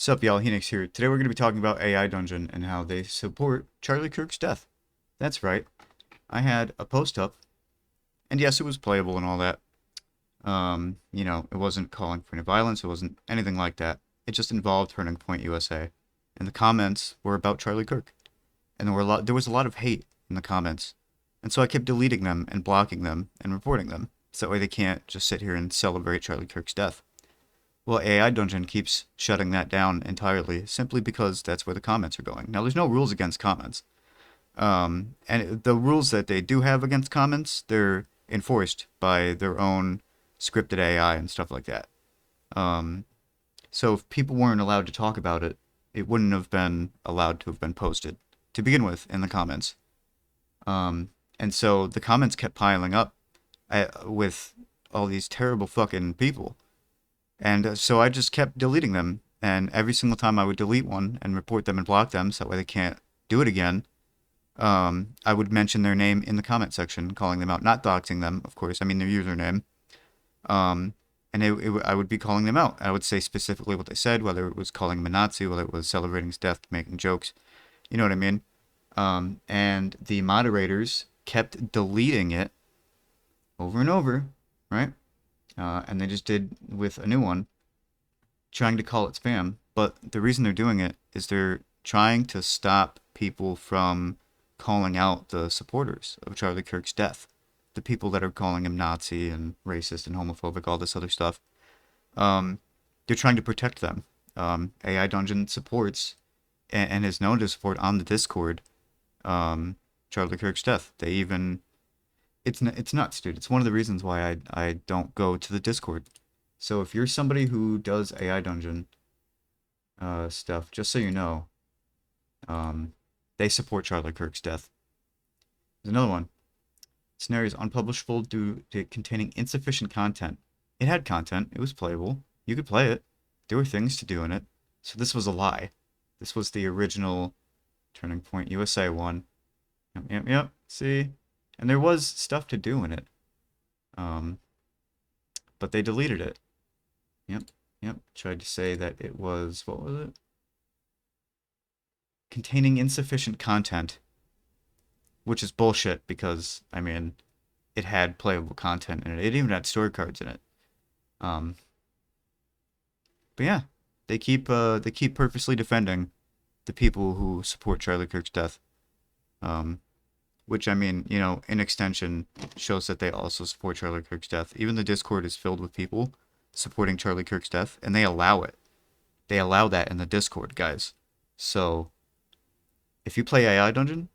Sup, y'all? Henix here. Today we're going to be talking about AI Dungeon and how they support Charlie Kirk's death. That's right. I had a post up, and yes, it was playable and all that. It wasn't calling for any violence. It wasn't anything like that. It just involved Turning Point USA, and the comments were about Charlie Kirk, and there was a lot of hate in the comments, and so I kept deleting them and blocking them and reporting them, so that way they can't just sit here and celebrate Charlie Kirk's death. Well, AI Dungeon keeps shutting that down entirely simply because that's where the comments are going. Now, there's no rules against comments. And the rules that they do have against comments, they're enforced by their own scripted AI and stuff like that. Um, so if people weren't allowed to talk about it, it wouldn't have been allowed to have been posted to begin with in the comments. And so the comments kept piling up with all these terrible fucking people. And so I just kept deleting them. And every single time I would delete one and report them and block them so that way they can't do it again, I would mention their name in the comment section, calling them out, not doxing them, of course. I mean their username. Um, and I would be calling them out. I would say specifically what they said, whether it was calling him a Nazi, whether it was celebrating his death, making jokes. You know what I mean? And the moderators kept deleting it over and over, right? And they just did with a new one, trying to call it spam. But the reason they're doing it is they're trying to stop people from calling out the supporters of Charlie Kirk's death. The people that are calling him Nazi and racist and homophobic, all this other stuff. They're trying to protect them. AI Dungeon supports and is known to support on the Discord Charlie Kirk's death. They even it's nuts, dude. It's one of the reasons why I don't go to the Discord. So if you're somebody who does AI Dungeon stuff, just so you know, they support Charlie Kirk's death. There's another one. Scenario is unpublishable due to containing insufficient content. It had content. It was playable. You could play it. There were things to do in it. So this was a lie. This was the original Turning Point USA one. Yep. See? And there was stuff to do in it. But they deleted it. Yep. Tried to say that it was, what was it? Containing insufficient content. Which is bullshit because, I mean, it had playable content in it. It even had story cards in it. But yeah, they keep purposely defending the people who support Charlie Kirk's death. Which, I mean, in extension, shows that they also support Charlie Kirk's death. Even the Discord is filled with people supporting Charlie Kirk's death, and they allow it. They allow that in the Discord, guys. So, if you play AI Dungeon,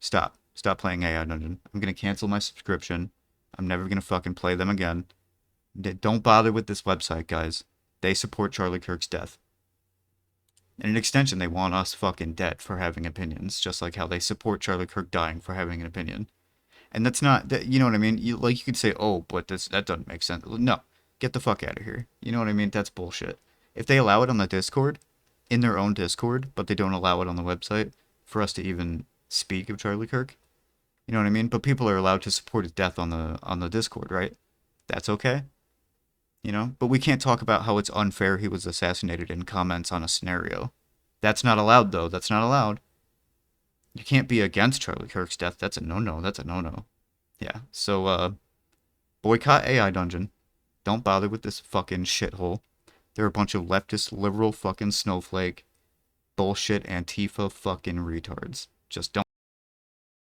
stop. Stop playing AI Dungeon. I'm going to cancel my subscription. I'm never going to fucking play them again. Don't bother with this website, guys. They support Charlie Kirk's death. And in extension, they want us fucking dead for having opinions, just like how they support Charlie Kirk dying for having an opinion. And that's not, you know what I mean? You could say, oh, but that doesn't make sense. No, get the fuck out of here. You know what I mean? That's bullshit. If they allow it on the Discord, in their own Discord, but they don't allow it on the website for us to even speak of Charlie Kirk, you know what I mean? But people are allowed to support his death on the Discord, right? That's okay. But we can't talk about how it's unfair he was assassinated in comments on a scenario. That's not allowed, though. That's not allowed. You can't be against Charlie Kirk's death. That's a no-no. That's a no-no. Yeah, so, boycott AI Dungeon. Don't bother with this fucking shithole. They're a bunch of leftist, liberal fucking snowflake, bullshit Antifa fucking retards. Just don't.